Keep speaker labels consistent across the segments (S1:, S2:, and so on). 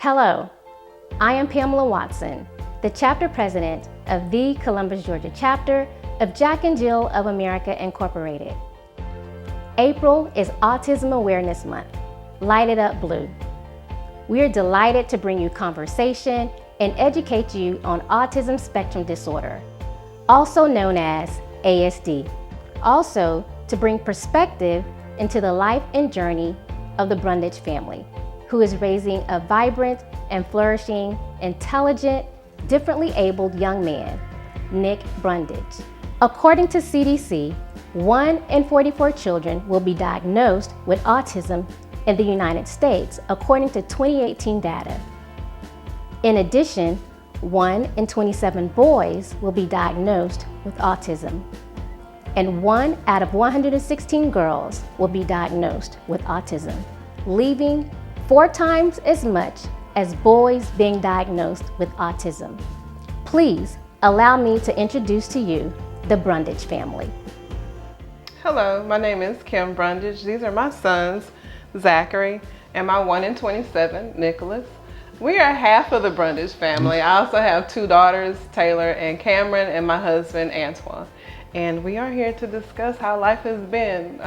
S1: Hello, I am Pamela Watson, the chapter president of the Columbus, Georgia chapter of Jack and Jill of America Incorporated. April is Autism Awareness Month. Light it up blue. We are delighted to bring you conversation and educate you on autism spectrum disorder, also known as ASD. Also, to bring perspective into the life and journey of the Brundidge family, who is raising a vibrant and flourishing, intelligent, differently abled young man, Nick Brundidge. According to CDC, 1 in 44 children will be diagnosed with autism in the United States, according to 2018 data. In addition, 1 in 27 boys will be diagnosed with autism, and 1 out of 116 girls will be diagnosed with autism, leaving 4 times as much as boys being diagnosed with autism. Please allow me to introduce to you the Brundidge family.
S2: Hello, my name is Kim Brundidge. These are my sons, Zachary, and my 1 in 27, Nicholas. We are half of the Brundidge family. I also have 2 daughters, Taylor and Cameron, and my husband, Antoine. And we are here to discuss how life has been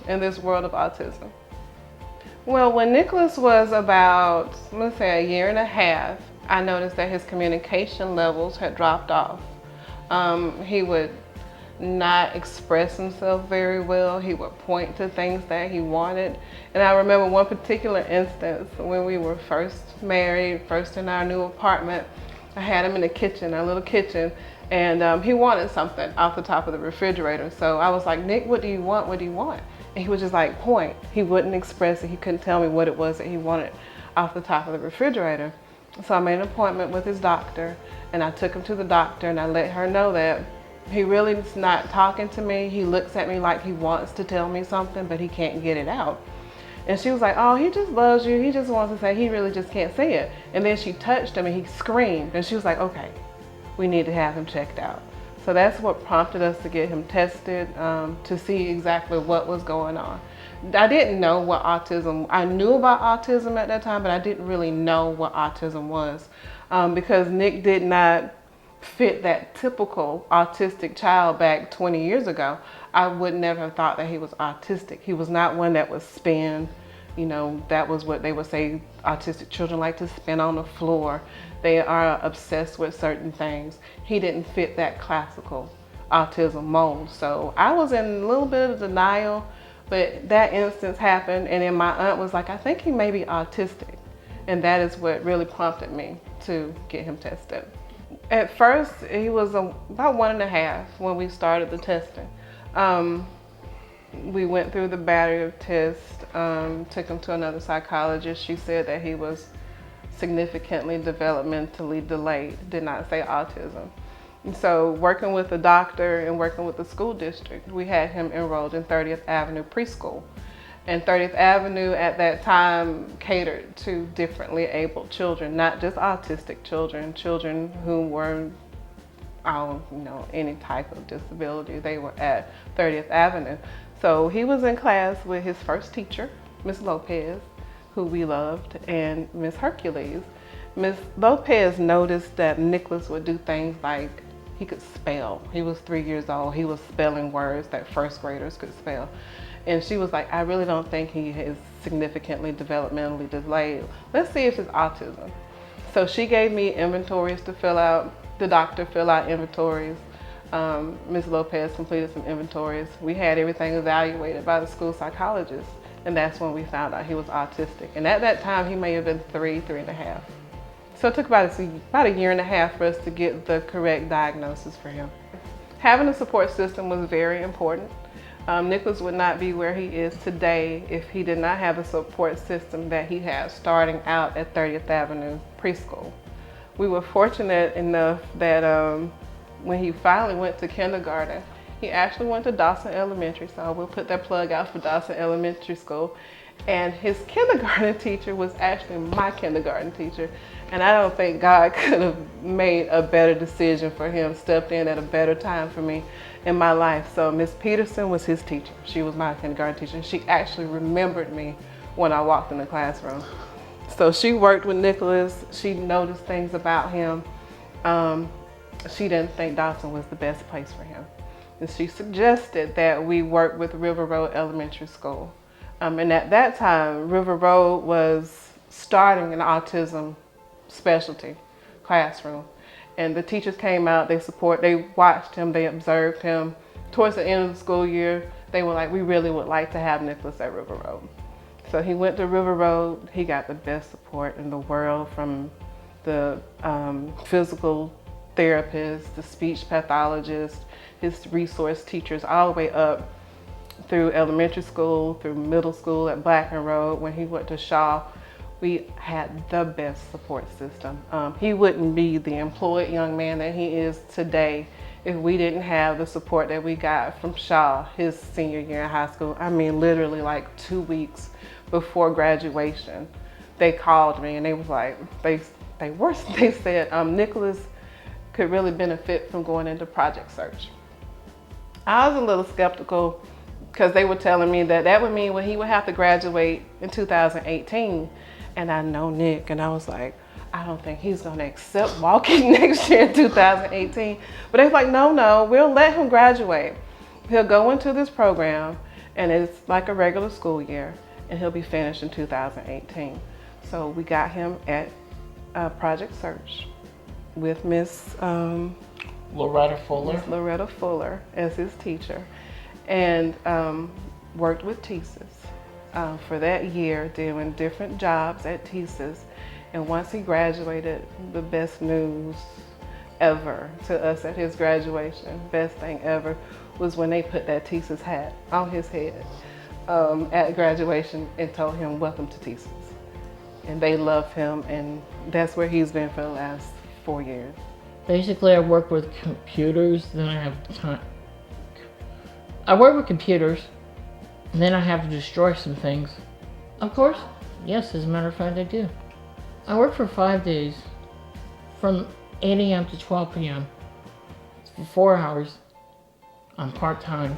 S2: in this world of autism. Well, when Nicholas was about, let's say, a year and a half, I noticed that his communication levels had dropped off. He would not express himself very well. He would point to things that he wanted. And I remember one particular instance when we were first married, first in our new apartment. I had him in the kitchen, our little kitchen, and he wanted something off the top of the refrigerator. So I was like, Nick, what do you want? What do you want? And he would just like point. He wouldn't express it. He couldn't tell me what it was that he wanted off the top of the refrigerator. So I made an appointment with his doctor, and I took him to the doctor, and I let her know that he really is not talking to me. He looks at me like he wants to tell me something, but he can't get it out. And she was like, oh, he just loves you. He just wants to say, he really just can't say it. And then she touched him and he screamed, and she was like, okay, we need to have him checked out. So that's what prompted us to get him tested to see exactly what was going on. I didn't know what autism, I knew about autism at that time, but I didn't really know what autism was because Nick did not fit that typical autistic child back 20 years ago. I would never have thought that he was autistic. He was not one that would spin. You know, that was what they would say autistic children like to spin on the floor. They are obsessed with certain things. He didn't fit that classical autism mold. So I was in a little bit of denial, but that instance happened, and then my aunt was like, I think he may be autistic. And that is what really prompted me to get him tested. At first, he was about 1.5 when we started the testing. We went through the battery of tests, took him to another psychologist. She said that he was significantly developmentally delayed, did not say autism. And so working with the doctor and working with the school district, we had him enrolled in 30th Avenue Preschool. And 30th Avenue at that time catered to differently abled children, not just autistic children, children who were any type of disability. They were at 30th Avenue. So he was in class with his first teacher, Miss Lopez, who we loved, and Miss Hercules. Miss Lopez noticed that Nicholas would do things like he could spell. He was 3 years old. He was spelling words that first graders could spell. And she was like, I really don't think he is significantly developmentally delayed. Let's see if it's autism. So she gave me inventories to fill out. The doctor filled out inventories. Ms. Lopez completed some inventories. We had everything evaluated by the school psychologist, and that's when we found out he was autistic. And at that time, he may have been 3.5. So it took about a 1.5 years for us to get the correct diagnosis for him. Having a support system was very important. Nicholas would not be where he is today if he did not have a support system that he had starting out at 30th Avenue Preschool. We were fortunate enough that when he finally went to kindergarten, he actually went to Dawson Elementary, so we'll put that plug out for Dawson Elementary School. And his kindergarten teacher was actually my kindergarten teacher. And I don't think God could have made a better decision for him, stepped in at a better time for me in my life. So Miss Peterson was his teacher. She was my kindergarten teacher. And she actually remembered me when I walked in the classroom. So she worked with Nicholas. She noticed things about him. She didn't think Dawson was the best place for him. And she suggested that we work with River Road Elementary School. And at that time, River Road was starting an autism specialty classroom. And the teachers came out, they watched him, they observed him. Towards the end of the school year, they were like, we really would like to have Nicholas at River Road. So he went to River Road. He got the best support in the world from the physical therapist, the speech pathologist, his resource teachers, all the way up through elementary school, through middle school at Blacken Road. When he went to Shaw, we had the best support system. He wouldn't be the employed young man that he is today if we didn't have the support that we got from Shaw his senior year in high school. I mean, literally like 2 weeks before graduation, they called me and they was like, they said Nicholas could really benefit from going into Project Search. I was a little skeptical because they were telling me that would mean he would have to graduate in 2018. And I know Nick, and I was like, I don't think he's gonna accept walking next year in 2018. But they was like, no, we'll let him graduate. He'll go into this program and it's like a regular school year and he'll be finished in 2018. So we got him at Project Search with Miss
S3: Loretta
S2: Fuller as his teacher, and worked with TSIS for that year, doing different jobs at TSIS. And once he graduated, the best news ever to us at his graduation, best thing ever, was when they put that TSIS hat on his head at graduation and told him, welcome to TSIS. And they loved him, and that's where he's been for the last 4 years.
S3: Basically, I work with computers, then I have time. I work with computers, and then I have to destroy some things. Of course, yes, as a matter of fact, I do. I work for 5 days, from 8 a.m. to 12 p.m. for 4 hours. I'm part-time.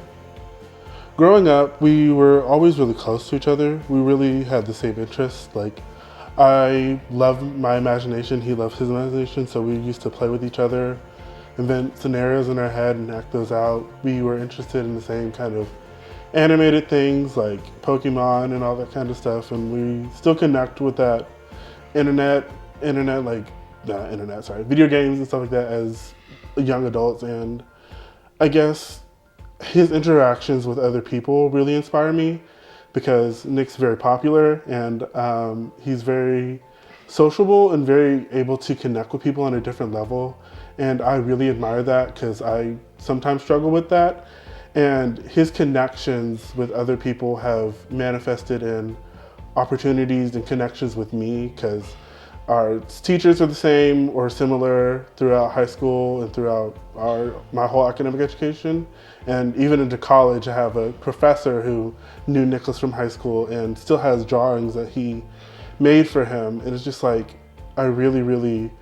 S4: Growing up, we were always really close to each other. We really had the same interests. Like, I love my imagination, he loved his imagination, so we used to play with each other, invent scenarios in our head and act those out. We were interested in the same kind of animated things like Pokemon and all that kind of stuff, and we still connect with that video games and stuff like that as young adults. And I guess his interactions with other people really inspire me, because Nick's very popular and he's very sociable and very able to connect with people on a different level. And I really admire that, because I sometimes struggle with that. And his connections with other people have manifested in opportunities and connections with me, because our teachers are the same or similar throughout high school and throughout my whole academic education. And even into college, I have a professor who knew Nicholas from high school and still has drawings that he made for him. And it's just like, I really, really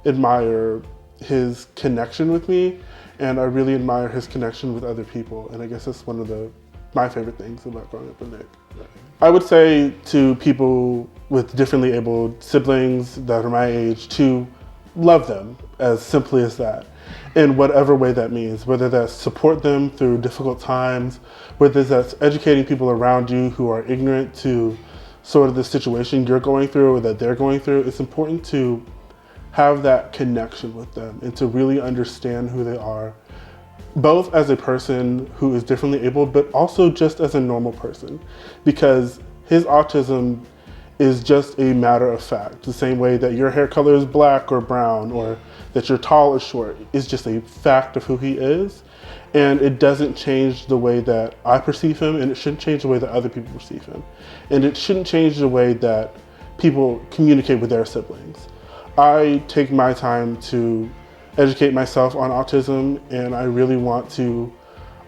S4: admire his connection with me, and I really admire his connection with other people. And I guess that's one of my favorite things about growing up with Nick. I would say to people with differently abled siblings that are my age to love them, as simply as that, in whatever way that means, whether that's support them through difficult times, whether that's educating people around you who are ignorant to sort of the situation you're going through or that they're going through. It's important to have that connection with them and to really understand who they are, both as a person who is differently abled, but also just as a normal person, because his autism is just a matter of fact. The same way that your hair color is black or brown, or that you're tall or short, is just a fact of who he is. And it doesn't change the way that I perceive him, and it shouldn't change the way that other people perceive him. And it shouldn't change the way that people communicate with their siblings. I take my time to educate myself on autism, and I really want to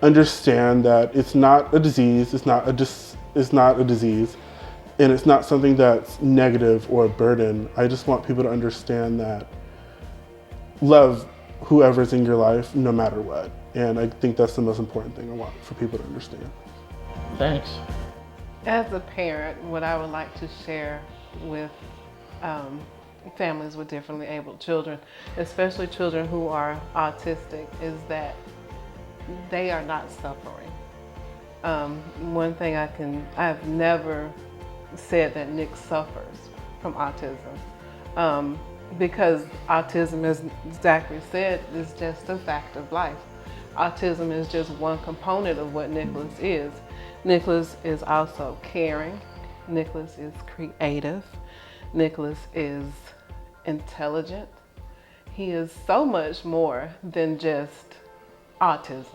S4: understand that it's not a disease, it's not a disease, and it's not something that's negative or a burden. I just want people to understand that love whoever's in your life, no matter what. And I think that's the most important thing I want for people to understand.
S3: Thanks.
S2: As a parent, what I would like to share with families with differently abled children, especially children who are autistic, is that they are not suffering. One thing I've never said that Nick suffers from autism, because autism, as Zachary said, is just a fact of life. Autism is just one component of what Nicholas is. Nicholas is also caring. Nicholas is creative. Nicholas is intelligent. He is so much more than just autism.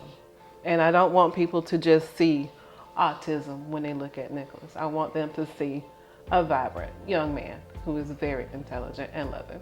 S2: And I don't want people to just see autism when they look at Nicholas. I want them to see a vibrant young man who is very intelligent and loving.